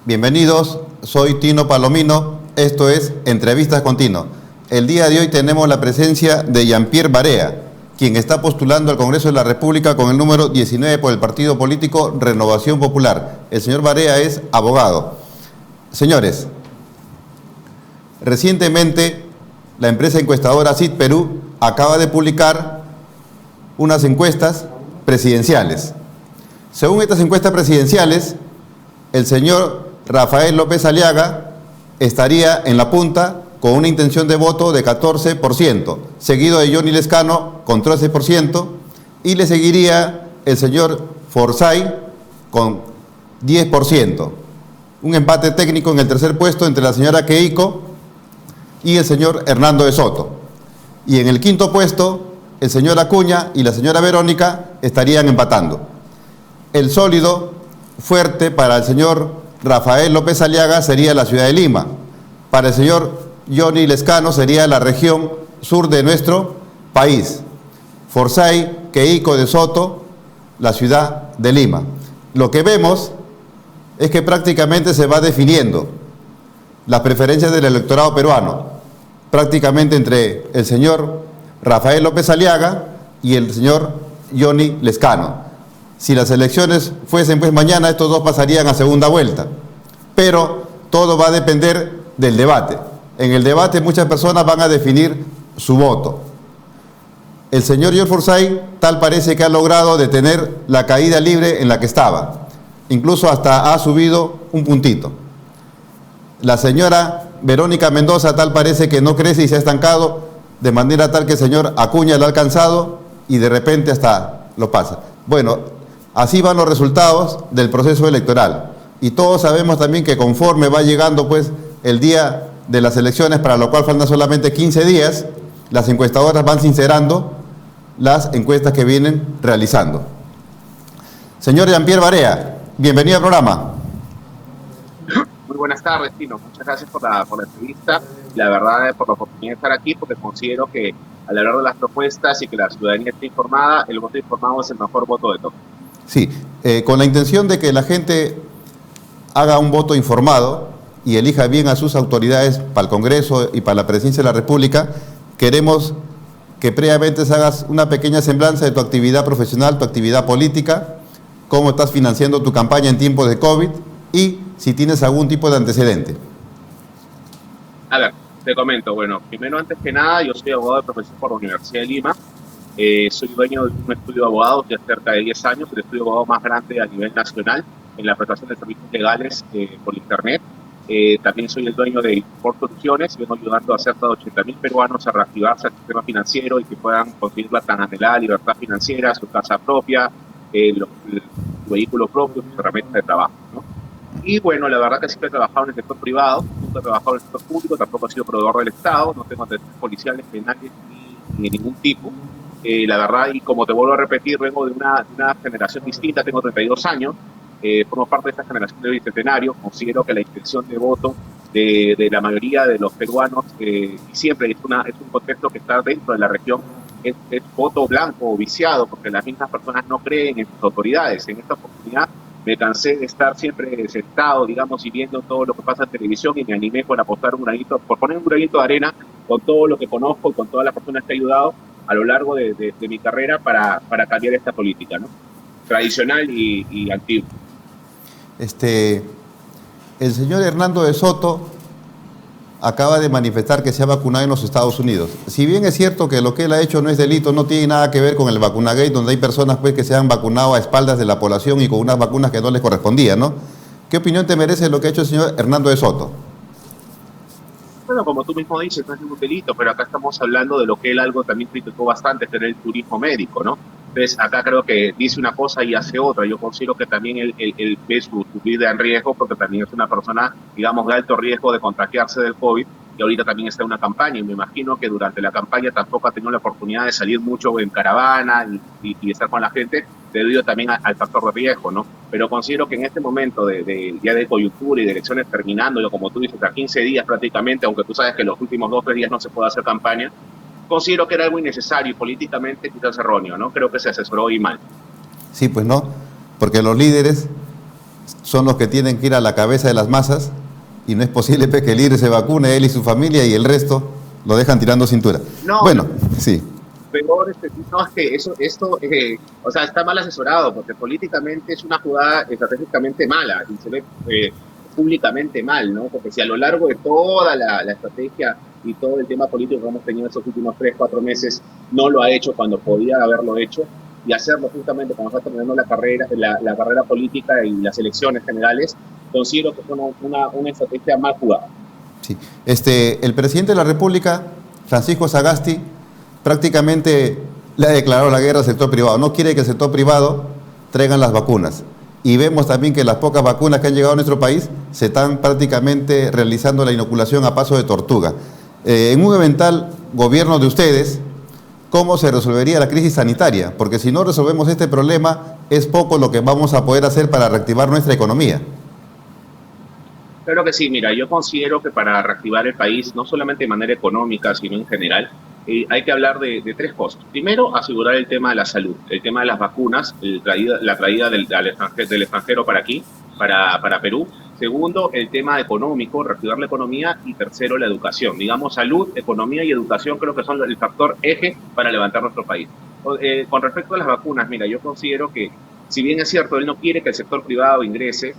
Bienvenidos, soy Tino Palomino, esto es Entrevistas con Tino. El día de hoy tenemos la presencia de Jean-Pierre Barea, quien está postulando al Congreso de la República con el número 19 por el partido político Renovación Popular. El señor Barea es abogado. Señores, recientemente la empresa encuestadora CID Perú acaba de publicar unas encuestas presidenciales. Según estas encuestas presidenciales, el señor Rafael López Aliaga estaría en la punta con una intención de voto de 14%, seguido de Johnny Lescano con 13%, y le seguiría el señor Forsyth con 10%. Un empate técnico en el tercer puesto entre la señora Keiko y el señor Hernando de Soto. Y en el quinto puesto, el señor Acuña y la señora Verónica estarían empatando. El sólido fuerte para el señor Rafael López Aliaga sería la ciudad de Lima. Para el señor Johnny Lescano sería la región sur de nuestro país. Forsyth, Keiko de Soto, la ciudad de Lima. Lo que vemos es que prácticamente se va definiendo las preferencias del electorado peruano, prácticamente entre el señor Rafael López Aliaga y el señor Johnny Lescano. Si las elecciones fuesen pues mañana, estos dos pasarían a segunda vuelta. Pero todo va a depender del debate. En el debate muchas personas van a definir su voto. El señor George Forsyth tal parece que ha logrado detener la caída libre en la que estaba. Incluso hasta ha subido un puntito. La señora Verónica Mendoza tal parece que no crece y se ha estancado, de manera tal que el señor Acuña lo ha alcanzado y de repente hasta lo pasa. Bueno, así van los resultados del proceso electoral. Y todos sabemos también que conforme va llegando pues el día de las elecciones, para lo cual faltan solamente 15 días, las encuestadoras van sincerando las encuestas que vienen realizando. Señor Jean-Pierre Barea, bienvenido al programa. Muy buenas tardes, Tino. Muchas gracias por la entrevista. La verdad, por la oportunidad de estar aquí, porque considero que al hablar de las propuestas y que la ciudadanía esté informada, el voto informado es el mejor voto de todos. Sí, con la intención de que la gente haga un voto informado y elija bien a sus autoridades para el Congreso y para la Presidencia de la República, queremos que previamente se hagas una pequeña semblanza de tu actividad profesional, tu actividad política, cómo estás financiando tu campaña en tiempos de COVID y si tienes algún tipo de antecedente. A ver, te comento. Bueno, primero, antes que nada, yo soy abogado de profesión por la Universidad de Lima. Soy dueño de un estudio de abogados de cerca de 10 años, el estudio de abogados más grande a nivel nacional en la prestación de servicios legales por Internet. También soy el dueño de Import Soluciones y vengo ayudando a cerca de 80.000 peruanos a reactivarse al sistema financiero y que puedan conseguir la tan anhelada libertad financiera, su casa propia, su vehículo propio, sus herramientas de trabajo, ¿no? Y bueno, la verdad que siempre he trabajado en el sector privado, nunca he trabajado en el sector público, tampoco he sido proveedor del Estado, no tengo antecedentes policiales, penales ni de ningún tipo. La verdad, y como te vuelvo a repetir, vengo de una generación distinta, tengo 32 años, formo parte de esta generación de bicentenario. Considero que la intención de voto de la mayoría de los peruanos, y siempre es un contexto que está dentro de la región, es voto blanco o viciado, porque las mismas personas no creen en sus autoridades. En esta oportunidad me cansé de estar siempre sentado, digamos, y viendo todo lo que pasa en televisión, y me animé por apostar un granito, por poner un granito de arena con todo lo que conozco y con todas las personas que he ayudado a lo largo de mi carrera para cambiar esta política, ¿no? Tradicional y antigua. El señor Hernando de Soto acaba de manifestar que se ha vacunado en los Estados Unidos. Si bien es cierto que lo que él ha hecho no es delito, no tiene nada que ver con el vacunagate, donde hay personas pues, que se han vacunado a espaldas de la población y con unas vacunas que no les correspondían, ¿no? ¿Qué opinión te merece lo que ha hecho el señor Hernando de Soto? Bueno, como tú mismo dices, no es ningún delito, pero acá estamos hablando de lo que él algo también criticó bastante, que era el turismo médico, ¿no? Entonces, acá creo que dice una cosa y hace otra. Yo considero que también él ve su vida en riesgo, porque también es una persona, digamos, de alto riesgo de contagiarse del COVID, y ahorita también está en una campaña, y me imagino que durante la campaña tampoco ha tenido la oportunidad de salir mucho en caravana y estar con la gente, debido también al factor de riesgo, ¿no? Pero considero que en este momento ya de coyuntura y de elecciones terminando, como tú dices, a 15 días prácticamente, aunque tú sabes que los últimos 2 o 3 días no se puede hacer campaña, considero que era algo innecesario y políticamente quizás erróneo, ¿no? Creo que se asesoró y mal. Sí, pues no, porque los líderes son los que tienen que ir a la cabeza de las masas y no es posible que el líder se vacune, él y su familia, y el resto lo dejan tirando cintura. No, bueno, sí. Peor, no, es que esto o sea, está mal asesorado, porque políticamente es una jugada estratégicamente mala y se ve públicamente mal, ¿no? Porque si a lo largo de toda la estrategia y todo el tema político que hemos tenido estos últimos 3, 4 meses no lo ha hecho cuando podía haberlo hecho, y hacerlo justamente cuando está terminando la carrera política y las elecciones generales, considero que fue una estrategia mal jugada. Sí. El presidente de la República, Francisco Sagasti, prácticamente le ha declarado la guerra al sector privado. No quiere que el sector privado traigan las vacunas. Y vemos también que las pocas vacunas que han llegado a nuestro país se están prácticamente realizando la inoculación a paso de tortuga. En un eventual gobierno de ustedes, ¿cómo se resolvería la crisis sanitaria? Porque si no resolvemos este problema, es poco lo que vamos a poder hacer para reactivar nuestra economía. Claro que sí, mira, yo considero que para reactivar el país, no solamente de manera económica, sino en general, hay que hablar de 3 cosas. Primero, asegurar el tema de la salud, el tema de las vacunas, la traída del extranjero para aquí, para Perú. Segundo, el tema económico, reactivar la economía. Y tercero, la educación. Digamos, salud, economía y educación creo que son el factor eje para levantar nuestro país. Con respecto a las vacunas, mira, yo considero que, si bien es cierto, él no quiere que el sector privado ingrese,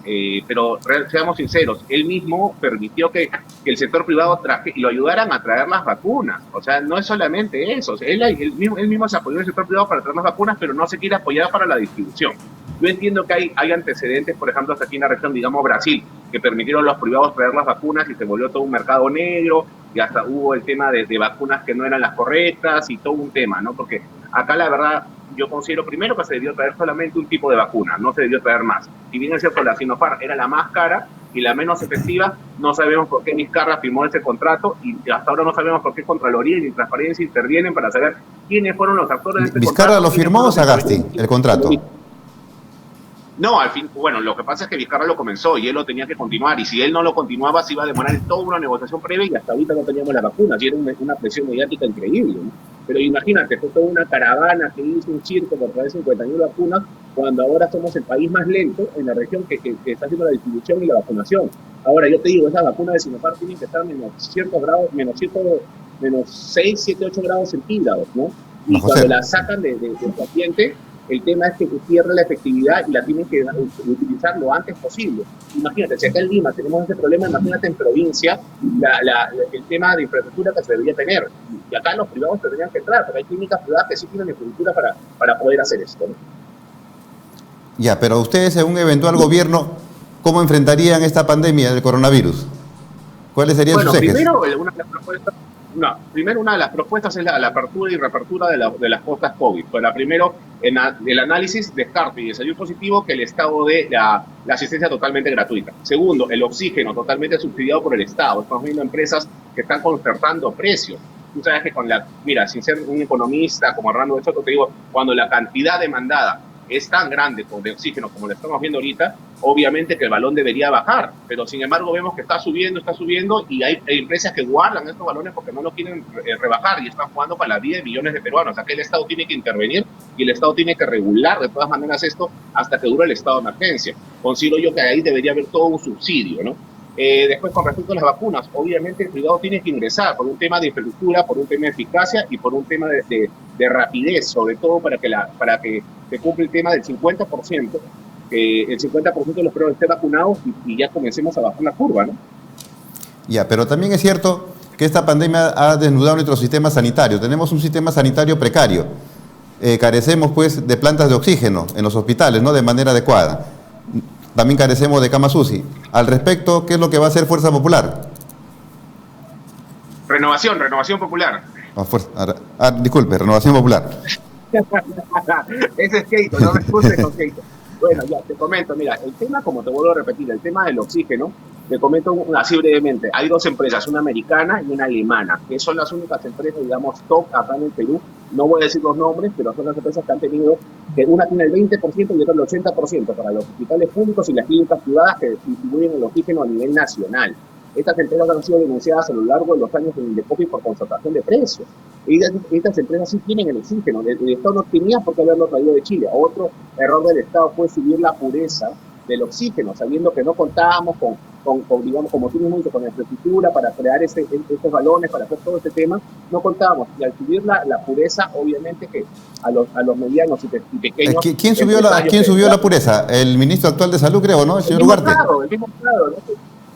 pero seamos sinceros, él mismo permitió que el sector privado lo ayudaran a traer las vacunas. O sea, no es solamente eso. O sea, él mismo se apoyó en el sector privado para traer las vacunas, pero no se quiere apoyar para la distribución. Yo entiendo que hay antecedentes, por ejemplo, hasta aquí en la región, digamos Brasil, que permitieron a los privados traer las vacunas y se volvió todo un mercado negro, y hasta hubo el tema de vacunas que no eran las correctas y todo un tema, ¿no? Porque acá la verdad, yo considero primero que se debió traer solamente un tipo de vacuna, no se debió traer más. Si bien es cierto, la Sinopharm era la más cara y la menos efectiva, no sabemos por qué Vizcarra firmó ese contrato, y hasta ahora no sabemos por qué Contraloría y Transparencia intervienen para saber quiénes fueron los actores de este contrato. ¿Vizcarra lo firmó o Sagasti, el contrato? No, al fin, bueno, lo que pasa es que Vizcarra lo comenzó y él lo tenía que continuar, y si él no lo continuaba se iba a demorar toda una negociación previa, y hasta ahorita no teníamos las vacunas, y era una presión mediática increíble, ¿no? Pero imagínate, fue toda una caravana que hizo un circo por traer 50.000 vacunas, cuando ahora somos el país más lento en la región que está haciendo la distribución y la vacunación. Ahora, yo te digo, esas vacunas de Sinopharm tienen que estar menos ciertos grados, menos 6, 7, 8 grados centígrados, ¿no? Y cuando la sacan del paciente, el tema es que pierde la efectividad y la tienen que utilizar lo antes posible. Imagínate, si acá en Lima tenemos ese problema, imagínate en provincia el tema de infraestructura que se debería tener. Y acá los privados tendrían que entrar, porque hay clínicas privadas que sí tienen infraestructura para poder hacer esto, ¿no? Ya, pero ustedes en un eventual gobierno, ¿cómo enfrentarían esta pandemia del coronavirus? ¿Cuáles serían sus ejes? Primero, una de las propuestas es la apertura y reapertura de las costas COVID. Pues primero, en el análisis, descarte y salió positivo que el Estado dé la asistencia totalmente gratuita. Segundo, el oxígeno totalmente subsidiado por el Estado. Estamos viendo empresas que están concertando precios. Tú sabes que mira, sin ser un economista como Hernando de Soto, te digo, cuando la cantidad demandada es tan grande de oxígeno como lo estamos viendo ahorita, obviamente que el balón debería bajar, pero sin embargo vemos que está subiendo, y hay empresas que guardan estos balones porque no lo quieren rebajar y están jugando para la vida de millones de peruanos. O sea, que el Estado tiene que intervenir y el Estado tiene que regular de todas maneras esto hasta que dure el estado de emergencia. Considero yo que ahí debería haber todo un subsidio, ¿no? Después, con respecto a las vacunas, obviamente el privado tiene que ingresar por un tema de infraestructura, por un tema de eficacia y por un tema de rapidez, sobre todo para que se cumpla el tema del 50%, el 50% de los peruanos estén vacunados y ya comencemos a bajar la curva, ¿no? Ya, pero también es cierto que esta pandemia ha desnudado nuestro sistema sanitario. Tenemos un sistema sanitario precario. Carecemos, pues, de plantas de oxígeno en los hospitales, ¿no?, de manera adecuada. También carecemos de camas UCI. Al respecto, ¿qué es lo que va a hacer Fuerza Popular? Renovación Popular. Disculpe, Renovación Popular. Ese es Keito, no me excuses con Keito. Bueno, ya te comento, mira, el tema, como te vuelvo a repetir, el tema del oxígeno, te comento así brevemente. Hay 2 empresas, una americana y una alemana, que son las únicas empresas, digamos, top acá en el Perú. No voy a decir los nombres, pero son las empresas que han tenido, que una tiene el 20% y otra el 80% para los hospitales públicos y las clínicas privadas que distribuyen el oxígeno a nivel nacional. Estas empresas han sido denunciadas a lo largo de los años en el COVID por concertación de precios. Y estas empresas sí tienen el oxígeno. El Estado no tenía por qué haberlo traído de Chile. Otro error del Estado fue subir la pureza del oxígeno, sabiendo que no contábamos digamos, como tú mismo dices, con la infraestructura para crear estos balones, para hacer todo este tema, no contábamos. Y al subir la pureza, obviamente que a los medianos y pequeños... ¿Quién subió la pureza? El ministro actual de Salud, creo, ¿no? El señor Ugarte. El mismo Prado, ¿no?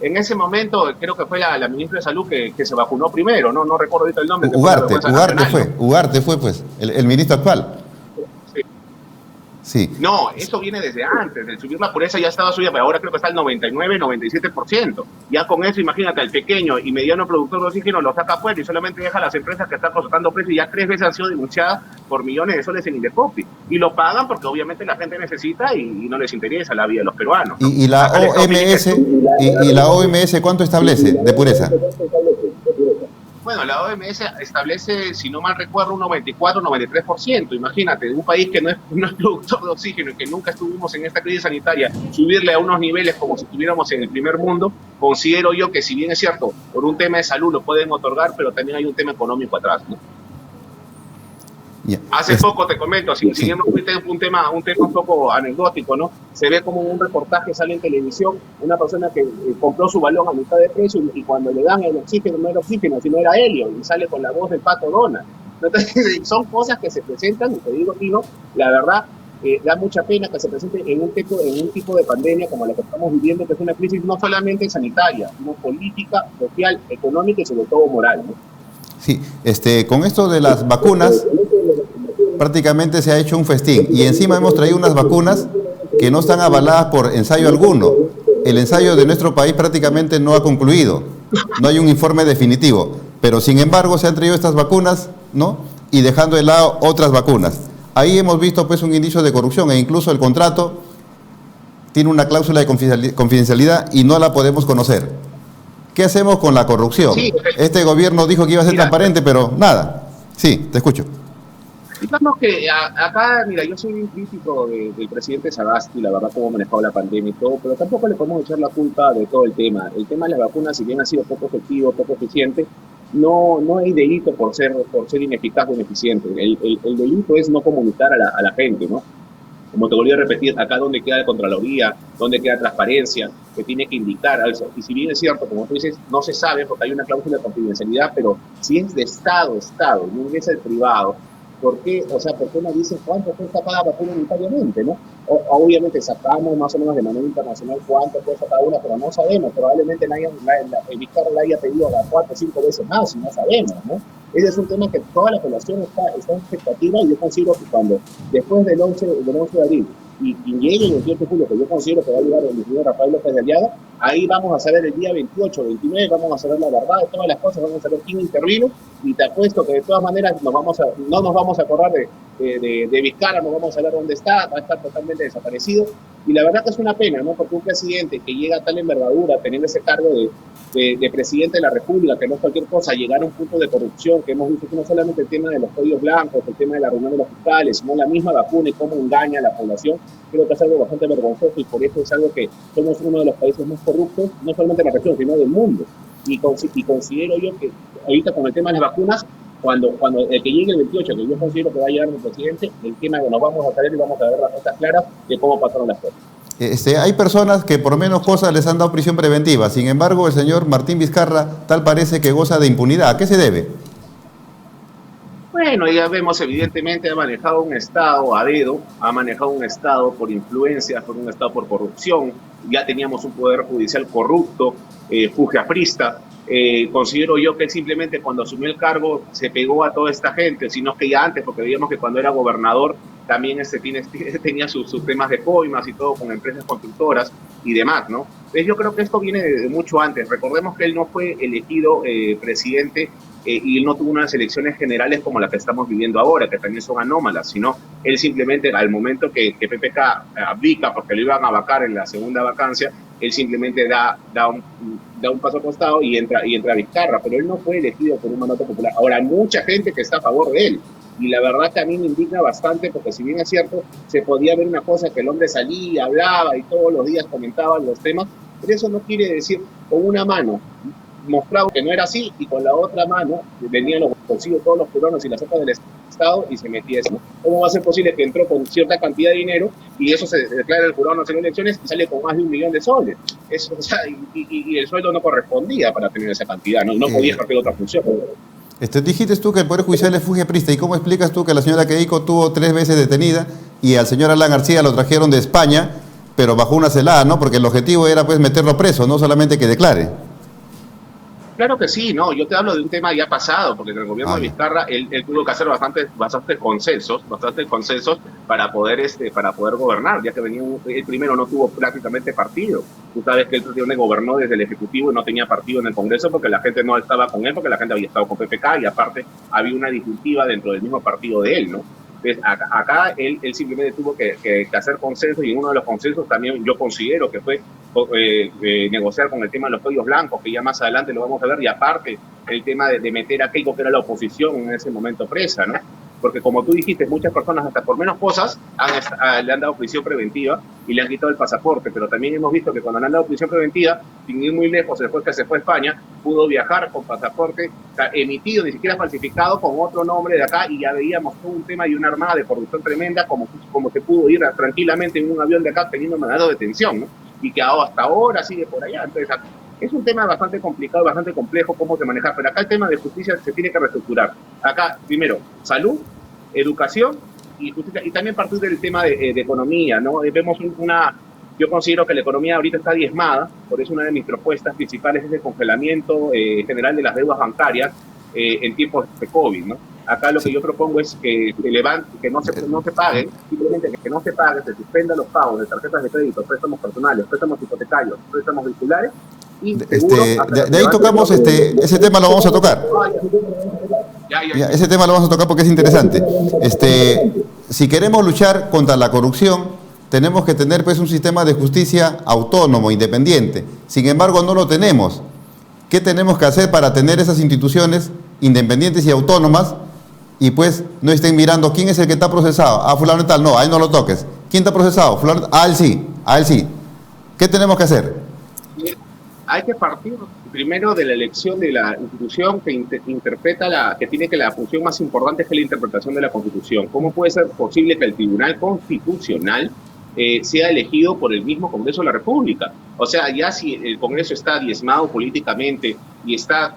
En ese momento creo que fue la ministra de Salud que se vacunó primero, no recuerdo ahorita el nombre. Ugarte fue pues, el ministro actual. Sí. Sí. No, eso viene desde antes, de subir la pureza ya estaba subida, pero ahora creo que está al 99, 97%. Ya con eso, imagínate, el pequeño y mediano productor de oxígeno lo saca afuera y solamente deja a las empresas que están consultando precios y ya 3 veces han sido denunciadas por millones de soles en Indecopi. Y lo pagan porque obviamente la gente necesita y no les interesa la vida de los peruanos, ¿no? ¿Y la OMS cuánto establece de pureza? Bueno, la OMS establece, si no mal recuerdo, un 94, 93%. Imagínate, un país que no es productor de oxígeno y que nunca estuvimos en esta crisis sanitaria, subirle a unos niveles como si estuviéramos en el primer mundo, considero yo que si bien es cierto, por un tema de salud lo pueden otorgar, pero también hay un tema económico atrás, ¿no? Hace poco, te comento, siguiendo un tema un poco anecdótico, ¿no? Se ve como un reportaje sale en televisión, una persona que compró su balón a mitad de precio y cuando le dan el oxígeno, no era oxígeno, sino era helio, y sale con la voz del Pato Donald. Entonces, son cosas que se presentan, y te digo, Tino, la verdad, da mucha pena que se presente en un tipo de pandemia como la que estamos viviendo, que es una crisis no solamente sanitaria, sino política, social, económica y sobre todo moral, ¿no? Sí, con esto de las vacunas, prácticamente se ha hecho un festín y encima hemos traído unas vacunas que no están avaladas por ensayo alguno. El ensayo de nuestro país prácticamente no ha concluido, no hay un informe definitivo, pero sin embargo se han traído estas vacunas, ¿no? Y dejando de lado otras vacunas. Ahí hemos visto pues un indicio de corrupción e incluso el contrato tiene una cláusula de confidencialidad y no la podemos conocer. ¿Qué hacemos con la corrupción? Sí, este gobierno dijo que iba a ser transparente, pero nada. Sí, te escucho. Digamos que acá, mira, yo soy un crítico del presidente Sagasti, la verdad, cómo ha manejado la pandemia y todo, pero tampoco le podemos echar la culpa de todo el tema. El tema de las vacunas, si bien ha sido poco efectivo, poco eficiente, no hay delito por ser ineficaz o ineficiente. El delito es no comunicar a la gente, ¿no? Como te volví a repetir, acá donde queda la Contraloría, donde queda transparencia, que tiene que indicar. Y si bien es cierto, como tú dices, no se sabe porque hay una cláusula de confidencialidad, pero si es de Estado, no es el privado, ¿por qué no dicen cuánto cuesta cada vacuna unitariamente, no? Obviamente sacamos más o menos de manera internacional cuánto cuesta cada una, pero no sabemos. Probablemente el Vizcarra la haya pedido a 4 o 5 veces más y no sabemos, ¿no? Ese es un tema que toda la población está en expectativa y yo considero que cuando, después del 11 de abril, y llegue el 28 de julio, que yo considero que va a llegar el señor Rafael López de Aliaga, ahí vamos a saber el día 28, 29, vamos a saber la verdad de todas las cosas, vamos a saber quién intervino, y te apuesto que de todas maneras no nos vamos a acordar de Vizcarra, no vamos a saber dónde está, va a estar totalmente desaparecido, y la verdad que es una pena, ¿no? Porque un presidente que llega a tal envergadura, teniendo ese cargo de presidente de la República, que no es cualquier cosa, llegar a un punto de corrupción, que hemos visto que no solamente el tema de los códigos blancos, el tema de la reunión de los fiscales, sino la misma vacuna y cómo engaña a la población, creo que es algo bastante vergonzoso y por eso es algo que somos uno de los países más corruptos, no solamente de la región, sino del mundo. Y considero yo que ahorita con el tema de las vacunas, cuando el que llegue el 28, que yo considero que va a llegar el presidente, el tema que nos vamos a saber y vamos a ver las cosas claras de cómo pasaron las cosas. Hay personas que por menos cosas les han dado prisión preventiva. Sin embargo, el señor Martín Vizcarra tal parece que goza de impunidad. ¿A qué se debe? Bueno, ya vemos, evidentemente, ha manejado un Estado a dedo, ha manejado un Estado por influencias, por un Estado por corrupción. Ya teníamos un poder judicial corrupto, fujiafrista. Considero yo que él simplemente cuando asumió el cargo se pegó a toda esta gente, sino que ya antes, porque veíamos que cuando era gobernador también tenía sus temas de coimas y todo con empresas constructoras y demás, ¿no? Entonces yo creo que esto viene de mucho antes. Recordemos que él no fue elegido presidente y él no tuvo unas elecciones generales como las que estamos viviendo ahora, que también son anómalas, sino él simplemente al momento que PPK abdica porque lo iban a vacar en la segunda vacancia, él simplemente da un paso al costado y entra Vizcarra, pero él no fue elegido por un mandato popular. Ahora, hay mucha gente que está a favor de él, y la verdad que a mí me indigna bastante, porque si bien es cierto, se podía ver una cosa que el hombre salía, hablaba y todos los días comentaba los temas, pero eso no quiere decir con una mano mostraba que no era así y con la otra mano venían los bolsillos todos los peruanos y las hojas del Estado y se metía eso. ¿Cómo va a ser posible que entró con cierta cantidad de dinero y eso se declara el Jurado Nacional de Elecciones y sale con más de 1 millón de soles? Eso, o sea, y el sueldo no correspondía para tener esa cantidad, no podía ejercer otra función. Dijiste tú que el Poder Judicial es fujiaprista. ¿Y cómo explicas tú que la señora Keiko tuvo 3 veces detenida y al señor Alan García lo trajeron de España, pero bajo una celada, ¿no? Porque el objetivo era pues meterlo preso, no solamente que declare. Claro que sí, no, yo te hablo de un tema ya pasado, porque en el gobierno de Vizcarra él tuvo que hacer bastantes consensos para poder gobernar, ya que él primero no tuvo prácticamente partido. Tú sabes que él gobernó desde el Ejecutivo y no tenía partido en el Congreso porque la gente no estaba con él, porque la gente había estado con PPK y aparte había una disyuntiva dentro del mismo partido de él, ¿no? Entonces, acá él simplemente tuvo que hacer consensos y uno de los consensos también yo considero que fue negociar con el tema de los cuellos blancos, que ya más adelante lo vamos a ver, y aparte el tema de meter a Keiko, que era la oposición en ese momento presa, ¿no? Porque como tú dijiste, muchas personas hasta por menos cosas le han dado prisión preventiva y le han quitado el pasaporte, pero también hemos visto que cuando le han dado prisión preventiva, sin ir muy lejos, después que se fue a España, pudo viajar con pasaporte emitido, ni siquiera falsificado, con otro nombre de acá, y ya veíamos todo un tema y una armada de corrupción tremenda, como que pudo ir tranquilamente en un avión de acá teniendo mandato de detención, ¿no? Y que hasta ahora sigue por allá. Entonces, es un tema bastante complicado, bastante complejo cómo se maneja, pero acá el tema de justicia se tiene que reestructurar. Acá, primero, salud, educación y justicia, y también partir del tema de economía, ¿no? Vemos yo considero que la economía ahorita está diezmada, por eso una de mis propuestas principales es el congelamiento general de las deudas bancarias en tiempos de COVID, ¿no? Acá lo que yo propongo es que no se paguen, simplemente que no se paguen, se suspendan los pagos de tarjetas de crédito, préstamos personales, préstamos hipotecarios, préstamos vehiculares. Y de ahí tocamos, ese tema lo vamos a tocar. Ese tema lo vamos a tocar porque es interesante. Si queremos luchar contra la corrupción, tenemos que tener pues un sistema de justicia autónomo, independiente. Sin embargo, no lo tenemos. ¿Qué tenemos que hacer para tener esas instituciones independientes y autónomas? Y pues no estén mirando quién es el que está procesado. Ah, fulano tal, no, a él no lo toques. ¿Quién está procesado? Fulano, a él sí, a él sí. ¿Qué tenemos que hacer? Hay que partir primero de la elección de la institución que interpreta que tiene que la función más importante es que la interpretación de la Constitución. ¿Cómo puede ser posible que el Tribunal Constitucional sea elegido por el mismo Congreso de la República? O sea, ya si el Congreso está diezmado políticamente y está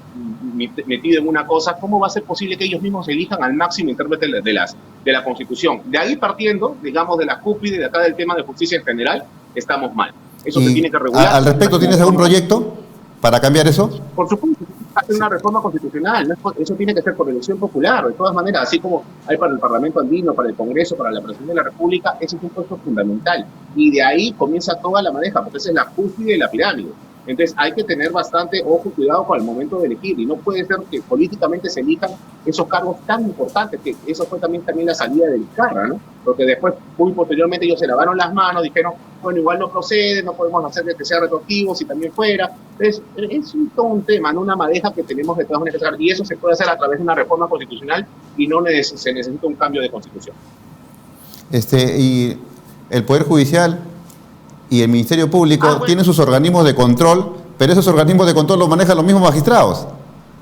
metido en una cosa, ¿cómo va a ser posible que ellos mismos elijan al máximo intérprete de la Constitución? De ahí partiendo, digamos, de la cúpula y de acá del tema de justicia en general, estamos mal. Eso se tiene que regular. Al respecto, ¿tienes algún proyecto para cambiar eso? Por supuesto, hacer una reforma constitucional. Eso tiene que ser por elección popular. De todas maneras, así como hay para el Parlamento andino, para el Congreso, para la Presidencia de la República, ese es un puesto fundamental. Y de ahí comienza toda la maneja, porque esa es la cúspide de la pirámide. Entonces hay que tener bastante ojo y cuidado con el momento de elegir, y no puede ser que políticamente se elijan esos cargos tan importantes, que eso fue también la salida de Vizcarra, ¿no? Porque después, muy posteriormente, ellos se lavaron las manos, dijeron, bueno, igual no procede, no podemos hacer que sea retroactivo, si también fuera. Entonces, es todo un tema, ¿no? Una madeja que tenemos de todas maneras que hacer, y eso se puede hacer a través de una reforma constitucional y no se necesita un cambio de constitución. Y el Poder Judicial y el Ministerio Público tienen sus organismos de control, pero esos organismos de control los manejan los mismos magistrados.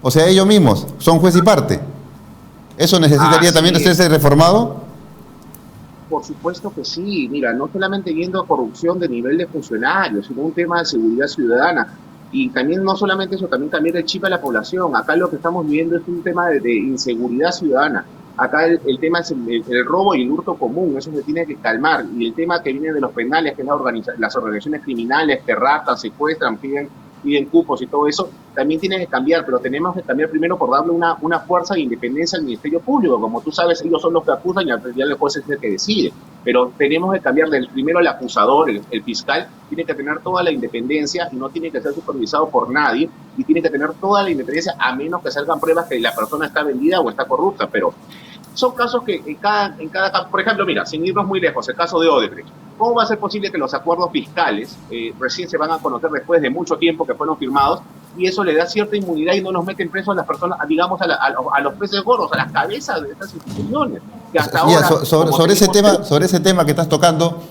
O sea, ellos mismos son juez y parte. ¿Eso necesitaría también ser reformado? Por supuesto que sí. Mira, no solamente yendo a corrupción de nivel de funcionarios, sino un tema de seguridad ciudadana. Y también no solamente eso, también cambiar el chip a la población. Acá lo que estamos viendo es un tema de inseguridad ciudadana. Acá el tema es el robo y el hurto común, eso se tiene que calmar. Y el tema que viene de los penales, que es las organizaciones criminales que raptan, secuestran, piden cupos y todo eso, también tiene que cambiar, pero tenemos que cambiar primero por darle una fuerza de independencia al Ministerio Público. Como tú sabes, ellos son los que acusan y al final el juez es el que decide. Pero tenemos que cambiar primero el acusador, el fiscal, tiene que tener toda la independencia y no tiene que ser supervisado por nadie, y tiene que tener toda la independencia a menos que salgan pruebas que la persona está vendida o está corrupta. Pero son casos que en cada caso, por ejemplo, mira, sin irnos muy lejos, el caso de Odebrecht. ¿Cómo va a ser posible que los acuerdos fiscales recién se van a conocer después de mucho tiempo que fueron firmados, y eso le da cierta inmunidad y no nos meten presos a las personas, digamos, a los peces gordos, a las cabezas de estas instituciones? Que hasta ahora, sobre ese tema que estás tocando,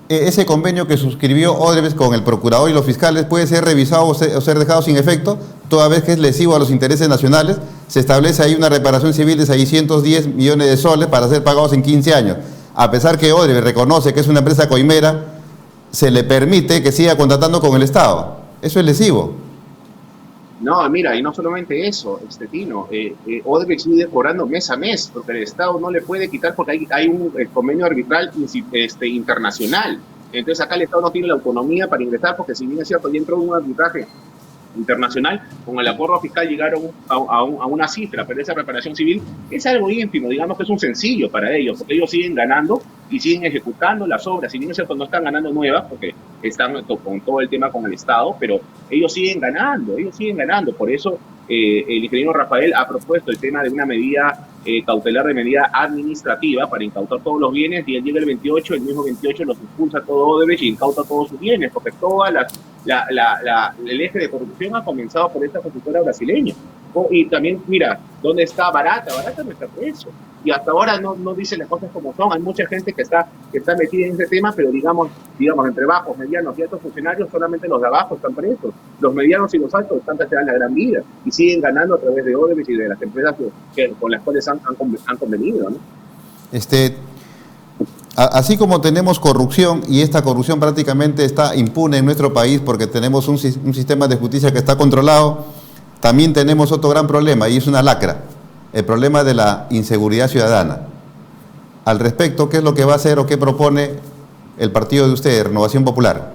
ese convenio que suscribió Odebrecht con el procurador y los fiscales puede ser revisado o ser dejado sin efecto, toda vez que es lesivo a los intereses nacionales. se establece ahí una reparación civil de 610 millones de soles para ser pagados en 15 años. A pesar que Odebrecht reconoce que es una empresa coimera, se le permite que siga contratando con el Estado. Eso es lesivo. No, mira, y no solamente eso, Tino, Odebrecht sigue cobrando mes a mes, porque el Estado no le puede quitar porque hay un convenio arbitral internacional. Entonces acá el Estado no tiene la autonomía para ingresar, porque si bien es cierto, ya entró un arbitraje internacional, con el acuerdo fiscal llegaron a una cifra, pero esa reparación civil es algo íntimo, digamos que es un sencillo para ellos, porque ellos siguen ganando y siguen ejecutando las obras, si bien es cierto no están ganando nuevas, porque están con todo el tema con el Estado, pero ellos siguen ganando, por eso el ingeniero Rafael ha propuesto el tema de una medida cautelar de medida administrativa para incautar todos los bienes, y él llega el 28, el mismo 28 los expulsa todo Odebrecht y incauta todos sus bienes, porque el eje de corrupción ha comenzado por esta consultora brasileña. Y también, mira, ¿dónde está Barata? Barata no está preso. Y hasta ahora no dice las cosas como son. Hay mucha gente que está metida en ese tema, pero digamos, entre bajos, medianos y altos funcionarios, solamente los de abajo están presos. Los medianos y los altos están en la gran vida y siguen ganando a través de Odebrecht y de las empresas con las cuales han convenido, ¿no? Así como tenemos corrupción, y esta corrupción prácticamente está impune en nuestro país porque tenemos un sistema de justicia que está controlado, también tenemos otro gran problema, y es una lacra, el problema de la inseguridad ciudadana. Al respecto, ¿qué es lo que va a hacer o qué propone el partido de usted, Renovación Popular?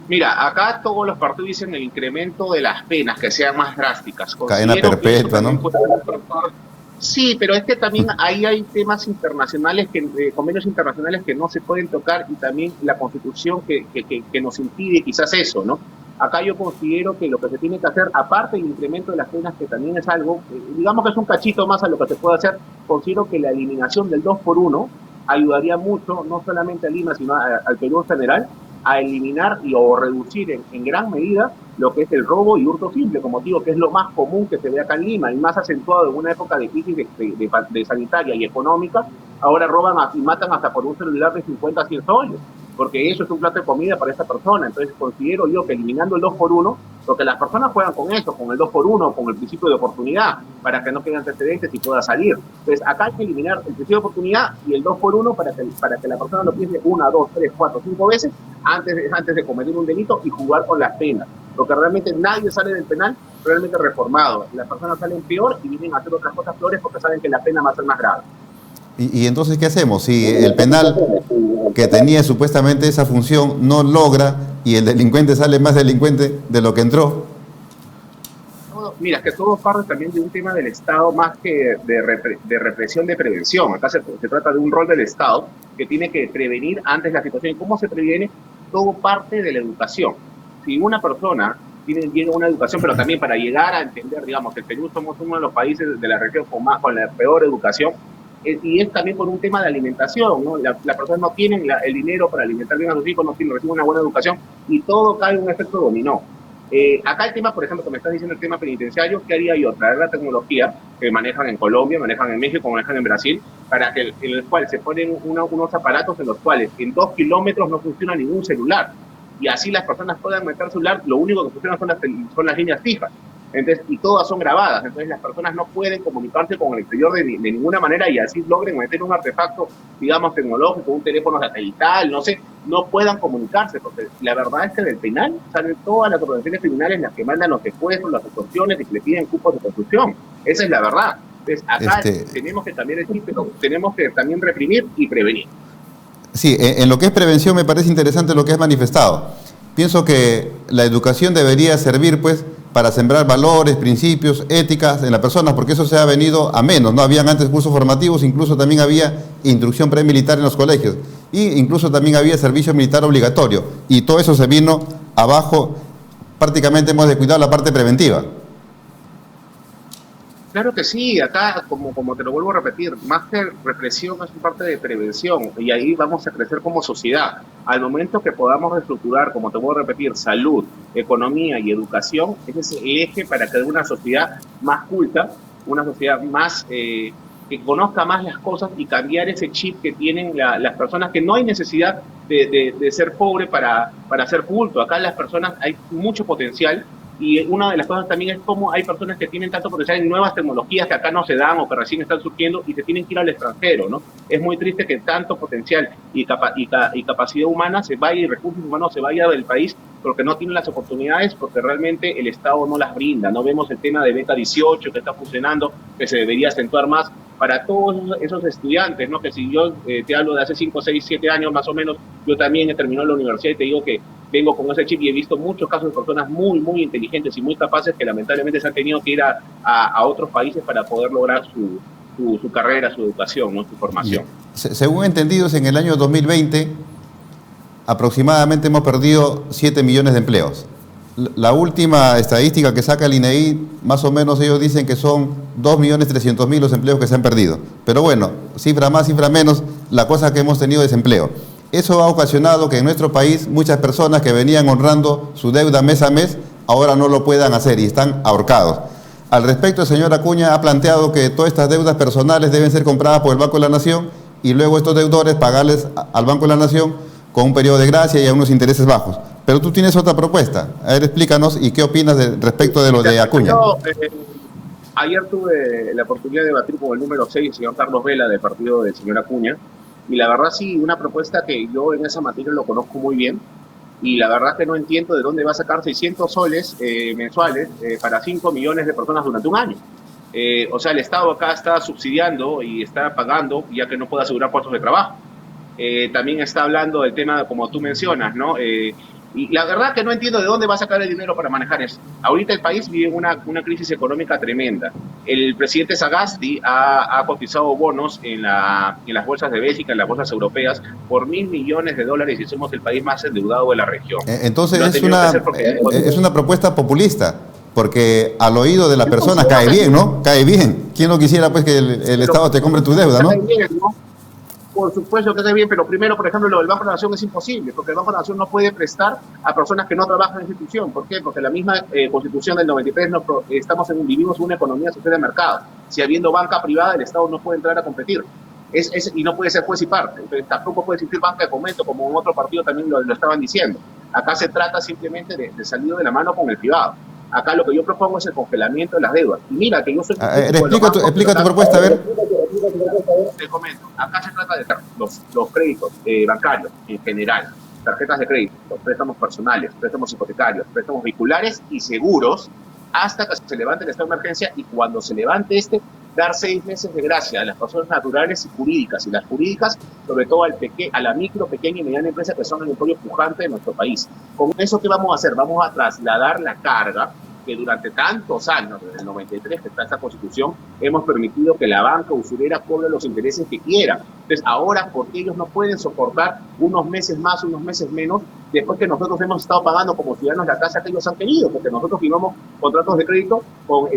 Mira, acá todos los partidos dicen el incremento de las penas, que sean más drásticas. Cadena perpetua, ¿no? Sí, pero es que también ahí hay temas internacionales, convenios internacionales que no se pueden tocar, y también la Constitución que nos impide quizás eso, ¿no? Acá yo considero que lo que se tiene que hacer, aparte del incremento de las penas, que también es algo, digamos que es un cachito más a lo que se puede hacer, considero que la eliminación del 2x1 ayudaría mucho, no solamente a Lima, sino al Perú en general, a eliminar o reducir en gran medida lo que es el robo y hurto simple, como digo, que es lo más común que se ve acá en Lima, y más acentuado en una época de crisis de sanitaria y económica. Ahora roban y matan hasta por un celular de 50 a 100 soles, porque eso es un plato de comida para esa persona. Entonces considero yo que eliminando el 2x1, porque las personas juegan con eso, con el 2x1, con el principio de oportunidad, para que no queden antecedentes y pueda salir. Entonces acá hay que eliminar el principio de oportunidad y el 2x1 para que la persona lo piense 1, 2, 3, 4, 5 veces antes de cometer un delito y jugar con las penas. Porque realmente nadie sale del penal realmente reformado. Las personas salen peor y vienen a hacer otras cosas peores porque saben que la pena va a ser más grave. ¿Y entonces qué hacemos? Si el penal que tenía supuestamente esa función no logra y el delincuente sale más delincuente de lo que entró. Mira, es que todo parte también de un tema del Estado más que de represión, de prevención. Acá se trata de un rol del Estado que tiene que prevenir antes la situación. ¿Y cómo se previene? Todo parte de la educación. Si una persona llega a una educación, pero también para llegar a entender, digamos, que el Perú somos uno de los países de la región con la peor educación, y es también por un tema de alimentación, ¿no? Las personas no tienen el dinero para alimentar bien a sus hijos, no reciben una buena educación, y todo cae en un efecto dominó. Acá el tema, por ejemplo, que me estás diciendo, el tema penitenciario, ¿qué haría yo? Traer la tecnología que manejan en Colombia, manejan en México, manejan en Brasil, para en el cual se ponen unos aparatos en los cuales en 2 kilómetros no funciona ningún celular, y así las personas puedan meter celular, lo único que funciona son las líneas fijas. Entonces, y todas son grabadas, entonces las personas no pueden comunicarse con el exterior de ninguna manera, y así logren meter un artefacto, digamos, tecnológico, un teléfono satelital, no sé, no puedan comunicarse, porque la verdad es que del penal salen todas las organizaciones criminales las que mandan los secuestros, las extorsiones y que le piden cupos de construcción. Esa es la verdad. Entonces, acá tenemos que también decir, pero tenemos que también reprimir y prevenir. Sí, en lo que es prevención me parece interesante lo que has manifestado. Pienso que la educación debería servir, pues, para sembrar valores, principios, éticas en las personas, porque eso se ha venido a menos, ¿no? Habían antes cursos formativos, incluso también había instrucción premilitar en los colegios, y incluso también había servicio militar obligatorio, y todo eso se vino abajo. Prácticamente hemos descuidado la parte preventiva. Claro que sí, acá, como te lo vuelvo a repetir, más que represión es parte de prevención, y ahí vamos a crecer como sociedad. Al momento que podamos reestructurar, como te vuelvo a repetir, salud, economía y educación, ese es el eje para crear una sociedad más culta, una sociedad más que conozca más las cosas, y cambiar ese chip que tienen las personas, que no hay necesidad de ser pobre para ser culto. Acá las personas hay mucho potencial, Y una de las cosas también es cómo hay personas que tienen tanto potencial en nuevas tecnologías que acá no se dan o que recién están surgiendo y se tienen que ir al extranjero, ¿no? Es muy triste que tanto potencial y capacidad humana se vaya y recursos humanos se vaya del país porque no tienen las oportunidades, porque realmente el Estado no las brinda. No vemos el tema de Beca 18 que está funcionando, que se debería acentuar más para todos esos estudiantes, ¿no? Que si yo te hablo de hace 5, 6, 7 años más o menos, yo también he terminado la universidad y te digo que vengo con ese chip y he visto muchos casos de personas muy, muy inteligentes y muy capaces que lamentablemente se han tenido que ir a otros países para poder lograr su carrera, su educación, ¿no? Su formación. Según entendidos, en el año 2020 aproximadamente hemos perdido 7 millones de empleos. La última estadística que saca el INEI, más o menos ellos dicen que son 2.300.000 los empleos que se han perdido. Pero bueno, cifra más, cifra menos, la cosa es que hemos tenido desempleo. Eso ha ocasionado que en nuestro país muchas personas que venían honrando su deuda mes a mes, ahora no lo puedan hacer y están ahorcados. Al respecto, el señor Acuña ha planteado que todas estas deudas personales deben ser compradas por el Banco de la Nación y luego estos deudores pagarles al Banco de la Nación con un periodo de gracia y a unos intereses bajos. Pero tú tienes otra propuesta. A ver, explícanos y qué opinas respecto de lo de Acuña. Ayer tuve la oportunidad de debatir con el número 6, el señor Carlos Vela, del partido del señor Acuña, y la verdad sí, una propuesta que yo en esa materia lo conozco muy bien, y la verdad que no entiendo de dónde va a sacar 600 soles mensuales para 5 millones de personas durante un año. O sea, el Estado acá está subsidiando y está pagando, ya que no puede asegurar puestos de trabajo. También está hablando del tema, como tú mencionas, ¿no? Y la verdad que no entiendo de dónde va a sacar el dinero para manejar eso. Ahorita el país vive una crisis económica tremenda. El presidente Sagasti ha cotizado bonos en las bolsas de Bélgica, en las bolsas europeas, por $1.000 millones y somos el país más endeudado de la región. Entonces es una propuesta populista, porque al oído de la persona cae bien, ¿no? Cae bien. ¿Quién no quisiera pues que el Estado te compre tu deuda, no? Cae bien, ¿no? Por supuesto que está bien, pero primero, por ejemplo, lo del Banco de la Nación es imposible, porque el Banco de la Nación no puede prestar a personas que no trabajan en la institución. ¿Por qué? Porque la misma Constitución del 93 vivimos una economía social de mercado. Si habiendo banca privada, el Estado no puede entrar a competir. Y no puede ser juez y parte. Entonces, tampoco puede existir banca de fomento, como en otro partido también lo estaban diciendo. Acá se trata simplemente de salir de la mano con el privado. Acá lo que yo propongo es el congelamiento de las deudas. Y mira que yo soy... Explica tu propuesta, a ver. Te comento, acá se trata de los créditos bancarios en general, tarjetas de crédito, préstamos personales, préstamos hipotecarios, préstamos vehiculares y seguros, hasta que se levante el estado de emergencia, y cuando se levante dar 6 meses de gracia a las personas naturales y jurídicas, y las jurídicas, sobre todo a la micro, pequeña y mediana empresa, que son el empleo pujante de nuestro país. Con eso, ¿qué vamos a hacer? Vamos a trasladar la carga que durante tantos años, desde el 93 que está esta Constitución, hemos permitido que la banca usurera cobre los intereses que quiera. Entonces, ahora, porque ellos no pueden soportar unos meses más, unos meses menos, después que nosotros hemos estado pagando como ciudadanos la tasa que ellos han querido, porque nosotros firmamos contratos de crédito con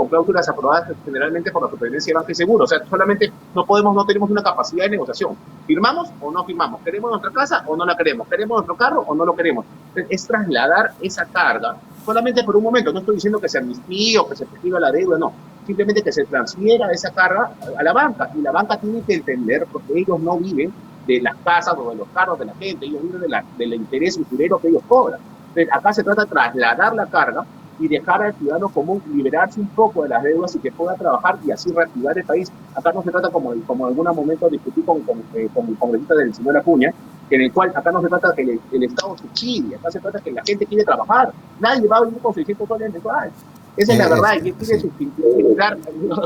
cláusulas aprobadas generalmente por la Superintendencia de Banca y Seguro. O sea, solamente no tenemos una capacidad de negociación. ¿Firmamos o no firmamos? ¿Queremos nuestra casa o no la queremos? ¿Queremos nuestro carro o no lo queremos? Entonces, es trasladar esa carga solamente por un momento. No estoy diciendo que se amnistíe o que se prescriba la deuda, no. Simplemente que se transfiera esa carga a la banca. Y la banca tiene que entender, porque ellos no viven de las casas o de los carros de la gente, ellos viven del interés usurero que ellos cobran. Entonces, acá se trata de trasladar la carga y dejar al ciudadano común liberarse un poco de las deudas y que pueda trabajar y así reactivar el país. Acá no se trata, como en algún momento discutí con el congresista del señor Acuña, en el cual acá no se trata que el Estado subsidie, acá se trata que la gente quiere trabajar. Nadie va a vivir con 600 soles mensuales. Esa es la verdad, y quiere sustituir,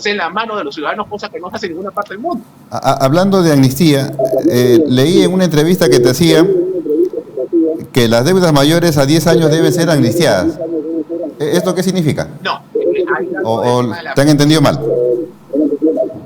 en la mano de los ciudadanos, cosa que no hace en ninguna parte del mundo. Hablando de amnistía, leí en una entrevista que te hacía que las deudas mayores a 10 años deben ser amnistiadas. ¿Esto qué significa? No. ¿O te han entendido mal?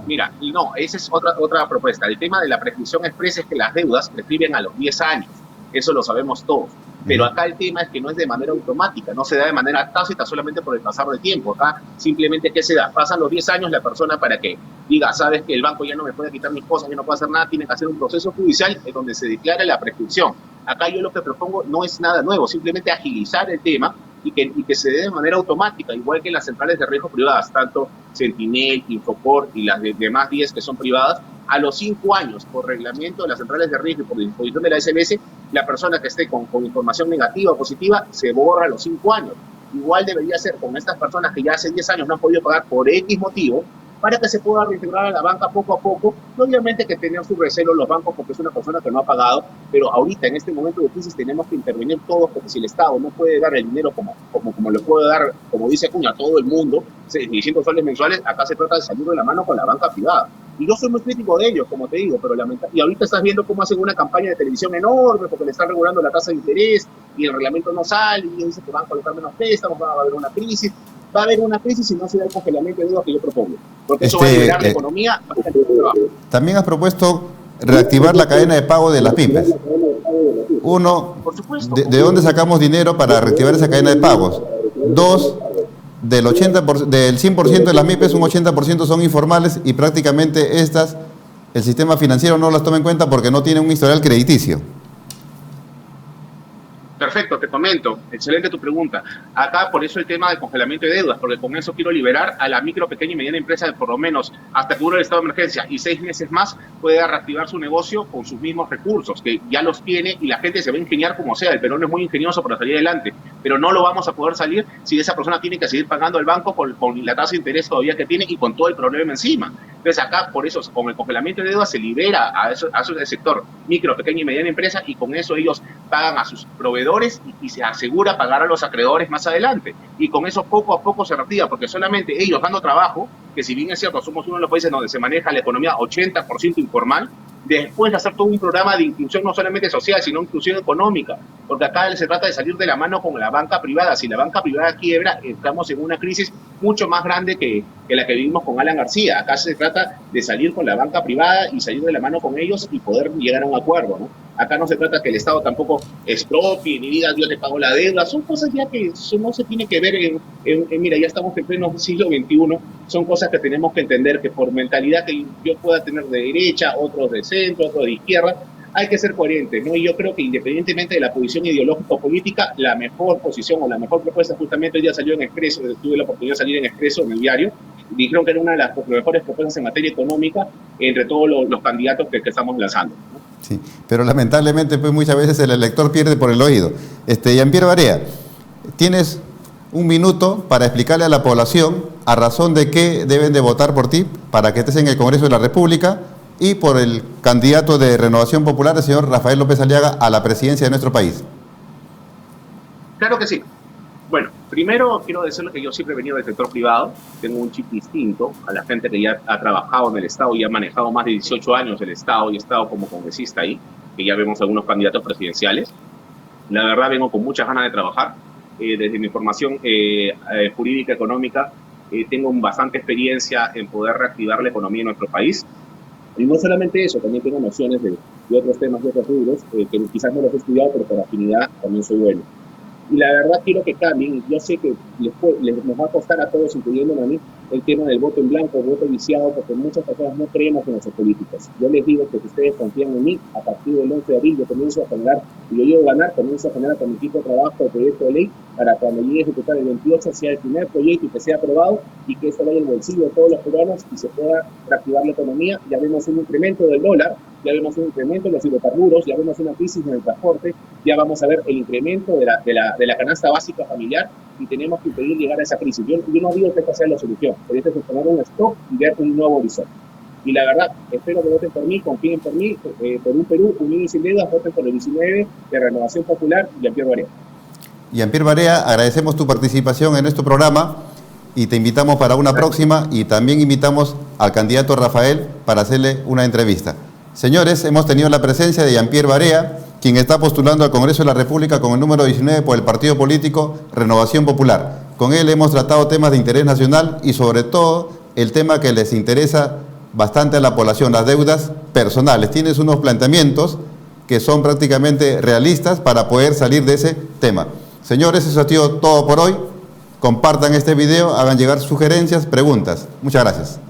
Mira, no, esa es otra propuesta. El tema de la prescripción expresa es que las deudas prescriben a los 10 años. Eso lo sabemos todos. Pero acá el tema es que no es de manera automática, no se da de manera tácita solamente por el pasar del tiempo. Acá simplemente, ¿qué se da? Pasan los 10 años, la persona para que diga, sabes que el banco ya no me puede quitar mis cosas, ya no puedo hacer nada, tiene que hacer un proceso judicial en donde se declare la prescripción. Acá yo lo que propongo no es nada nuevo, simplemente agilizar el tema y que se dé de manera automática, igual que las centrales de riesgo privadas, tanto Sentinel, Infoport y las demás 10 que son privadas. A los 5 años, por reglamento de las centrales de riesgo y por disposición de la SMS, la persona que esté con información negativa o positiva se borra a los 5 años. igual debería ser con estas personas que ya hace 10 años no han podido pagar por X motivo, para que se pueda reintegrar a la banca poco a poco. Obviamente que tenían su recelo los bancos porque es una persona que no ha pagado, pero ahorita en este momento de crisis tenemos que intervenir todos, porque si el Estado no puede dar el dinero como lo puede dar, como dice Acuña, a todo el mundo, 600 soles mensuales, acá se trata de salir de la mano con la banca privada. Y yo soy muy crítico de ellos, como te digo, pero y ahorita estás viendo cómo hacen una campaña de televisión enorme porque le están regulando la tasa de interés y el reglamento no sale y dicen que van a colocar menos préstamos, va a haber una crisis. Va a haber una crisis si no se da el congelamiento de deuda que yo propongo. Porque eso va a liberar la economía. También has propuesto reactivar la cadena de pago de las pymes. Uno, ¿de dónde sacamos dinero para reactivar esa cadena de pagos? Dos, del 100% de las MIPES, un 80% son informales y prácticamente estas, el sistema financiero no las toma en cuenta porque no tienen un historial crediticio. Perfecto, te comento. Excelente tu pregunta. Acá por eso el tema del congelamiento de deudas, porque con eso quiero liberar a la micro, pequeña y mediana empresa de por lo menos hasta que dure el estado de emergencia y 6 meses más pueda reactivar su negocio con sus mismos recursos, que ya los tiene y la gente se va a ingeniar como sea. El peruano es muy ingenioso para salir adelante, pero no lo vamos a poder salir si esa persona tiene que seguir pagando al banco con la tasa de interés todavía que tiene y con todo el problema encima. Entonces acá, por eso, con el congelamiento de deudas se libera a ese sector micro, pequeña y mediana empresa y con eso ellos pagan a sus proveedores y se asegura pagar a los acreedores más adelante. Y con eso poco a poco se reactiva, porque solamente ellos dando trabajo, que si bien es cierto, somos uno de los países donde se maneja la economía 80% informal, después de hacer todo un programa de inclusión no solamente social, sino inclusión económica, porque acá se trata de salir de la mano con la banca privada. Si la banca privada quiebra, estamos en una crisis mucho más grande que la que vivimos con Alan García. Acá se trata de salir con la banca privada y salir de la mano con ellos y poder llegar a un acuerdo, ¿no? Acá no se trata que el Estado tampoco expropie ni diga yo te pago la deuda, son cosas ya que eso no se tiene que ver mira, ya estamos en pleno siglo XXI, son cosas que tenemos que entender que por mentalidad que yo pueda tener de derecha, otros de centro, otros de izquierda, hay que ser coherentes, ¿no? Y yo creo que independientemente de la posición ideológica o política, la mejor posición o la mejor propuesta justamente hoy día salió en Expreso, tuve la oportunidad de salir en Expreso, en el diario, y dijeron que era una de las mejores propuestas en materia económica entre todos los candidatos que estamos lanzando, ¿no? Sí, pero lamentablemente pues muchas veces el elector pierde por el oído. Jean-Pierre Barea, tienes un minuto para explicarle a la población a razón de qué deben de votar por ti para que estés en el Congreso de la República y por el candidato de Renovación Popular, el señor Rafael López Aliaga, a la presidencia de nuestro país. Claro que sí. Bueno, primero quiero decirle que yo siempre he venido del sector privado, tengo un chip distinto a la gente que ya ha trabajado en el Estado y ha manejado más de 18 años el Estado y he estado como congresista ahí, que ya vemos algunos candidatos presidenciales. La verdad vengo con muchas ganas de trabajar. Desde mi formación jurídica económica tengo bastante experiencia en poder reactivar la economía en nuestro país. Y no solamente eso, también tengo nociones de otros temas, de otros rubros, que quizás no los he estudiado, pero por afinidad también soy bueno. Y la verdad quiero que cambien. Yo sé que nos va a costar a todos, incluyéndome a mí, el tema del voto en blanco, el voto viciado, porque muchas personas no creemos en nuestros políticos. Yo les digo que si ustedes confían en mí, a partir del 11 de abril yo comienzo a generar, y yo llego a ganar, comienzo a generar con mi equipo de trabajo el proyecto de ley para cuando llegue a ejecutar el 28 sea el primer proyecto y que sea aprobado y que esto vaya al bolsillo de todos los peruanos y se pueda reactivar la economía. Ya vemos un incremento del dólar, ya vemos un incremento en los hidrocarburos, ya vemos una crisis en el transporte, ya vamos a ver el incremento de la canasta básica familiar y tenemos que impedir llegar a esa crisis. Yo no digo que esta sea la solución, pero esto es poner un stop y ver un nuevo horizonte. Y la verdad, espero que voten por mí, confíen por mí, por un Perú unido y sin deudas, voten por el 19 de Renovación Popular y Jean-Pierre Barea. Jean-Pierre Barea, agradecemos tu participación en nuestro programa y te invitamos para una próxima y también invitamos al candidato Rafael para hacerle una entrevista. Señores, hemos tenido la presencia de Jean-Pierre Barea, quien está postulando al Congreso de la República con el número 19 por el partido político Renovación Popular. Con él hemos tratado temas de interés nacional y sobre todo el tema que les interesa bastante a la población, las deudas personales. Tienes unos planteamientos que son prácticamente realistas para poder salir de ese tema. Señores, eso ha sido todo por hoy. Compartan este video, hagan llegar sugerencias, preguntas. Muchas gracias.